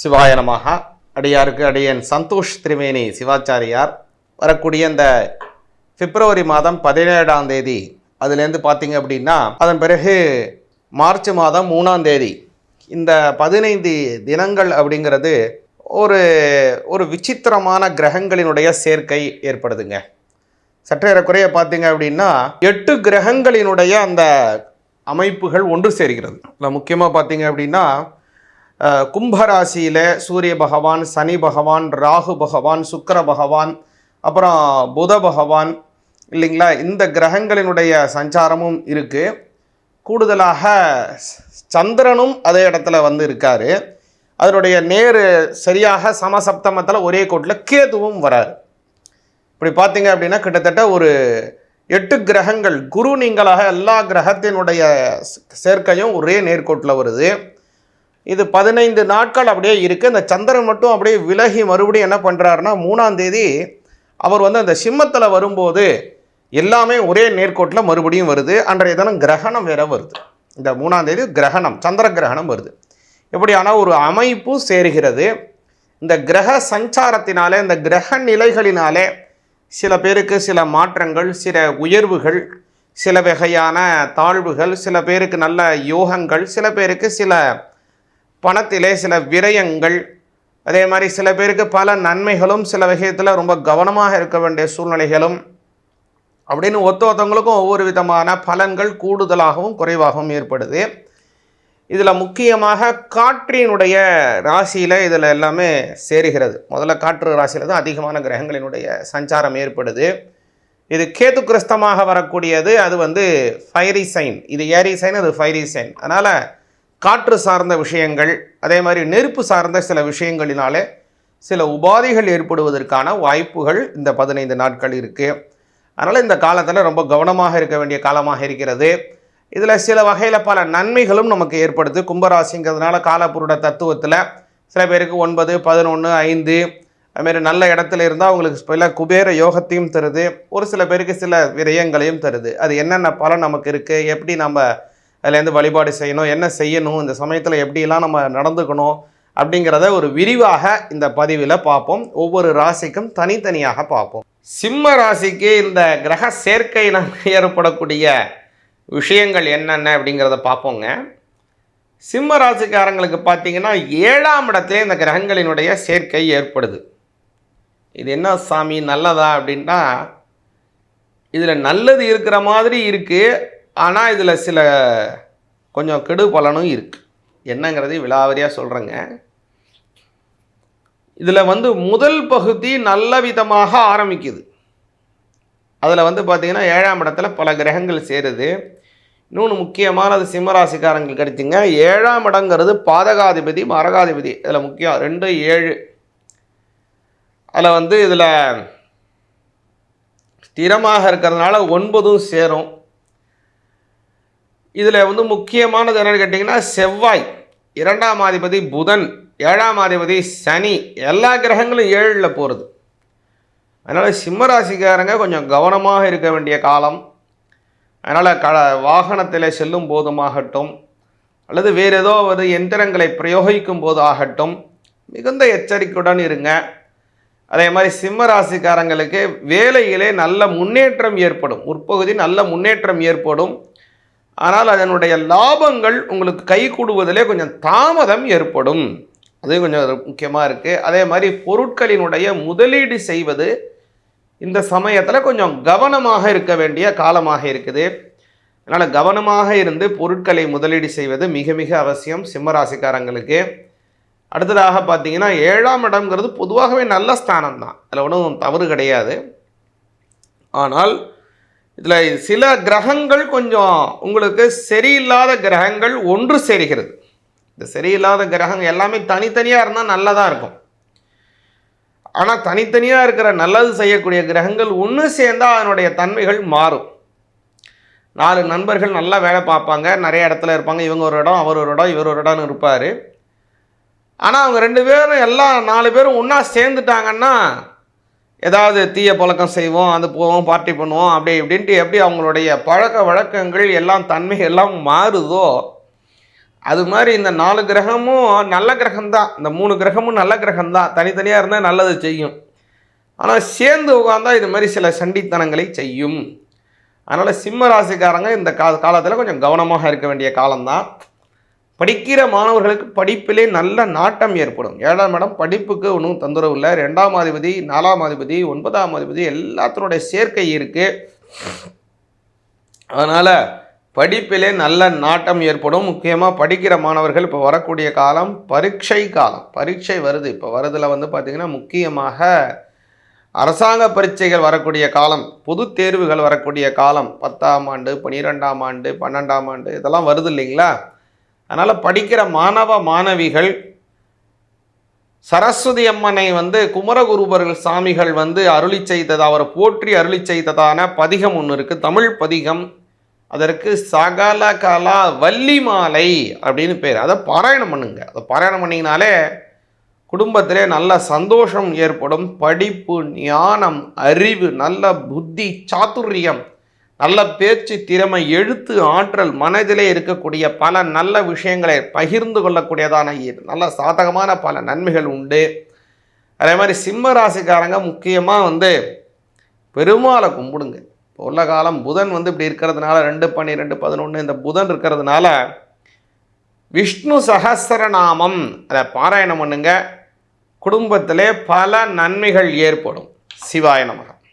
சிவாய நமஹ. அடியாருக்கு அடியன் சந்தோஷ் திரிவேணி சிவாச்சாரியார். வரக்கூடிய இந்த பிப்ரவரி மாதம் 17ஆம் தேதி அதுலேருந்து பார்த்தீங்க அப்படின்னா அதன் பிறகு மார்ச் மாதம் 3ஆம் தேதி இந்த 15 தினங்கள் அப்படிங்கிறது ஒரு ஒரு விசித்திரமான கிரகங்களினுடைய சேர்க்கை ஏற்படுதுங்க. சற்றேறக்குறைய பார்த்தீங்க அப்படின்னா 8 கிரகங்களினுடைய அந்த அமைப்புகள் ஒன்று சேர்கிறது. இல்லை முக்கியமாக பார்த்தீங்க அப்படின்னா கும்பராசியில் சூரிய பகவான், சனி பகவான், ராகு பகவான், சுக்கிர பகவான், அப்புறம் புத பகவான் இல்லைங்களா, இந்த கிரகங்களினுடைய சஞ்சாரமும் இருக்குது. கூடுதலாக சந்திரனும் அதே இடத்துல வந்து இருக்கார். அதனுடைய நேர் சரியாக சமசப்தமத்தில் ஒரே கோட்டில் கேதுவும் வராரு. இப்படி பார்த்தீங்க அப்படின்னா கிட்டத்தட்ட ஒரு 8 கிரகங்கள் குரு நீங்களாக எல்லா கிரகத்தினுடைய சேர்க்கையும் ஒரே நேர்கோட்டில் வருது. இது 15 நாட்கள் அப்படியே இருக்குது. இந்த சந்திரன் மட்டும் அப்படியே விலகி மறுபடியும் என்ன பண்ணுறாருன்னா 3ஆம் தேதி அவர் வந்து அந்த சிம்மத்தில் வரும்போது எல்லாமே ஒரே நேர்கோட்டில் மறுபடியும் வருது. அன்றைய தினம் கிரகணம் வேற வருது. இந்த 3ஆம் தேதி கிரகணம், சந்திர கிரகணம் வருது. எப்படியான ஒரு அமைப்பு சேருகிறது. இந்த கிரக சஞ்சாரத்தினாலே, இந்த கிரக நிலைகளினாலே சில பேருக்கு சில மாற்றங்கள், சில உயர்வுகள், சில வகையான தாழ்வுகள், சில பேருக்கு நல்ல யோகங்கள், சில பேருக்கு சில பணத்திலே சில விரயங்கள், அதே மாதிரி சில பேருக்கு பல நன்மைகளும், சில விஷயத்தில் ரொம்ப கவனமாக இருக்க வேண்டிய சூழ்நிலைகளும் அப்படின்னு ஒருத்தவங்களுக்கும் ஒவ்வொரு விதமான பலன்கள் கூடுதலாகவும் குறைவாகவும் ஏற்படுது. இதில் முக்கியமாக காற்றினுடைய ராசியில் இதில் எல்லாமே சேருகிறது. முதல்ல காற்று ராசியில் தான் அதிகமான கிரகங்களினுடைய சஞ்சாரம் ஏற்படுது. இது கேது கிரஸ்தமாக வரக்கூடியது. அது வந்து ஃபைரி சைன், இது ஏரி சைன், அது ஃபைரி சைன். அதனால் காற்று சார்ந்த விஷயங்கள், அதே மாதிரி நெருப்பு சார்ந்த சில விஷயங்களினாலே சில உபாதைகள் ஏற்படுவதற்கான வாய்ப்புகள் இந்த 15 நாட்கள் இருக்குது. அதனால் இந்த காலத்தில் ரொம்ப கவனமாக இருக்க வேண்டிய காலமாக இருக்கிறது. இதில் சில வகையில் பல நன்மைகளும் நமக்கு ஏற்படுது. கும்பராசிங்கிறதுனால காலப்புருட தத்துவத்தில் சில பேருக்கு 9, 11, 5 அதுமாரி நல்ல இடத்துல இருந்தால் அவங்களுக்கு சில குபேர யோகத்தையும் தருது. ஒரு சில பேருக்கு சில விரயங்களையும் தருது. அது என்னென்ன பலன் நமக்கு இருக்குது, எப்படி நம்ம அதுலேருந்து வழிபாடு செய்யணும், என்ன செய்யணும், இந்த சமயத்தில் எப்படிலாம் நம்ம நடந்துக்கணும் அப்படிங்கிறத ஒரு விரிவாக இந்த பதிவில் பார்ப்போம். ஒவ்வொரு ராசிக்கும் தனித்தனியாக பார்ப்போம். சிம்ம ராசிக்கு இந்த கிரக சேர்க்கையினால் ஏற்படக்கூடிய விஷயங்கள் என்னென்ன அப்படிங்கிறத பார்ப்போங்க. சிம்ம ராசிக்காரங்களுக்கு பார்த்தீங்கன்னா 7ஆம் இடத்துல இந்த கிரகங்களினுடைய சேர்க்கை ஏற்படுது. இது என்ன சாமி நல்லதா அப்படின்னா, இதில் நல்லது இருக்கிற மாதிரி இருக்குது, ஆனால் இதில் சில கொஞ்சம் கெடு பலனும் இருக்குது. என்னங்கிறது விலாவரியாக சொல்கிறேங்க. இதில் வந்து முதல் பகுதி நல்ல விதமாக ஆரம்பிக்குது. அதில் வந்து பார்த்திங்கன்னா 7ஆம் இடத்துல பல கிரகங்கள் சேருது. இன்னொன்று முக்கியமானது சிம்மராசிக்காரங்களுக்கு எடுத்திங்க, 7ஆம் இடங்கிறது பாதகாதிபதி, மரகாதிபதி. இதில் முக்கியம் 2, 7. அதில் வந்து இதில் ஸ்திரமாக இருக்கிறதுனால 9ம் சேரும். இதில் வந்து முக்கியமானது என்னென்னு கேட்டிங்கன்னா, செவ்வாய் 2ஆம் அதிபதி, புதன் 7ஆம் அதிபதி, சனி, எல்லா கிரகங்களும் 7ல் போகிறது. அதனால் சிம்மராசிக்காரங்க கொஞ்சம் கவனமாக இருக்க வேண்டிய காலம். அதனால் வாகனத்தில் செல்லும் போதுமாகட்டும், அல்லது வேறு ஏதோ ஒரு எந்திரங்களை பிரயோகிக்கும் போது ஆகட்டும் மிகுந்த எச்சரிக்கையுடன் இருங்க. அதே மாதிரி சிம்ம ராசிக்காரங்களுக்கு வேலையிலே நல்ல முன்னேற்றம் ஏற்படும். முற்பகுதி நல்ல முன்னேற்றம் ஏற்படும். ஆனால் அதனுடைய லாபங்கள் உங்களுக்கு கை கூடுவதிலே கொஞ்சம் தாமதம் ஏற்படும். அது கொஞ்சம் முக்கியமாக இருக்குது. அதே மாதிரி பொருட்களினுடைய முதலீடு செய்வது இந்த சமயத்தில் கொஞ்சம் கவனமாக இருக்க வேண்டிய காலமாக இருக்குது. அதனால் கவனமாக இருந்து பொருட்களை முதலீடு செய்வது மிக மிக அவசியம் சிம்மராசிக்காரங்களுக்கு. அடுத்ததாக பார்த்தீங்கன்னா 7ஆம் இடம்ங்கிறது பொதுவாகவே நல்ல ஸ்தானம் தான், அதில் ஒன்றும் தவறு கிடையாது. ஆனால் இதில் சில கிரகங்கள் கொஞ்சம் உங்களுக்கு சரியில்லாத கிரகங்கள் ஒன்று சேருகிறது. இந்த சரியில்லாத கிரகங்கள் எல்லாமே தனித்தனியாக இருந்தால் நல்லதாக இருக்கும். ஆனால் தனித்தனியாக இருக்கிற நல்லது செய்யக்கூடிய கிரகங்கள் ஒன்று சேர்ந்தால் அதனுடைய தன்மைகள் மாறும். 4 நண்பர்கள் நல்லா வேலை பார்ப்பாங்க, நிறைய இடத்துல இருப்பாங்க. இவங்க ஒரு இடம், அவர் ஒரு இடம், இவர் ஒரு இடம்னு இருப்பார். ஆனால் அவங்க 2 பேரும் எல்லாம் 4 பேரும் ஒன்றா சேர்ந்துட்டாங்கன்னா ஏதாவது தீய பழக்கம் செய்வோம், அது போவோம், பார்ட்டி பண்ணுவோம், அப்படி இப்படின்ட்டு எப்படி அவங்களுடைய பழக்க வழக்கங்கள் எல்லாம் தன்மை எல்லாம் மாறுதோ அது மாதிரி இந்த 4 கிரகமும் நல்ல கிரகம்தான், இந்த 3 கிரகமும் நல்ல கிரகம்தான். தனித்தனியாக இருந்தால் நல்லது செய்யும், ஆனால் சேர்ந்து உட்காந்தா இது மாதிரி சில சண்டித்தனங்களை செய்யும். அதனால் சிம்ம ராசிக்காரங்க இந்த காலத்தில் கொஞ்சம் கவனமாக இருக்க வேண்டிய காலம்தான். படிக்கிற மாணவர்களுக்கு படிப்பிலே நல்ல நாட்டம் ஏற்படும். 7ஆம் இடம் படிப்புக்கு ஒன்றும் தொந்தரவு இல்லை. 2ஆம் அதிபதி, 4ஆம் அதிபதி, 9ஆம் அதிபதி எல்லாத்தினுடைய சேர்க்கை இருக்குது. அதனால் படிப்பிலே நல்ல நாட்டம் ஏற்படும். முக்கியமாக படிக்கிற மாணவர்கள் இப்போ வரக்கூடிய காலம் பரீட்சை காலம். பரீட்சை வருது, இப்போ வருதில் பார்த்திங்கன்னா முக்கியமாக அரசாங்க பரீட்சைகள் வரக்கூடிய காலம், பொது தேர்வுகள் வரக்கூடிய காலம், 10ஆம் ஆண்டு, 12ஆம் ஆண்டு, 12ஆம் ஆண்டு இதெல்லாம் வருது இல்லைங்களா? அதனால் படிக்கிற மாணவ மாணவிகள் சரஸ்வதி அம்மனை குமரகுருபர்கள் சாமிகள் அருளி செய்தது, அவரை போற்றி அருளி செய்ததான பதிகம் ஒன்று இருக்குது, தமிழ் பதிகம். அதற்கு சகல கலா வள்ளி மாலை அப்படின்னு பேர். அதை பாராயணம் பண்ணுங்க. அதை பாராயணம் பண்ணிங்கனாலே குடும்பத்திலே நல்ல சந்தோஷம் ஏற்படும். படிப்பு, ஞானம், அறிவு, நல்ல புத்தி, சாதுரியம், நல்ல பேச்சு திறமை, எழுத்து ஆற்றல், மனதிலே இருக்கக்கூடிய பல நல்ல விஷயங்களை பகிர்ந்து கொள்ளக்கூடியதான நல்ல சாதகமான பல நன்மைகள் உண்டு. அதே மாதிரி சிம்ம ராசிக்காரங்க முக்கியமாக பெருமாளை கும்பிடுங்க. இப்போ உள்ள காலம் புதன் இப்படி இருக்கிறதுனால 2, 12, 11 இந்த புதன் இருக்கிறதுனால விஷ்ணு சஹஸ்ரநாமம் அதை பாராயணம் பண்ணுங்க. குடும்பத்திலே பல நன்மைகள் ஏற்படும். சிவாய நமக.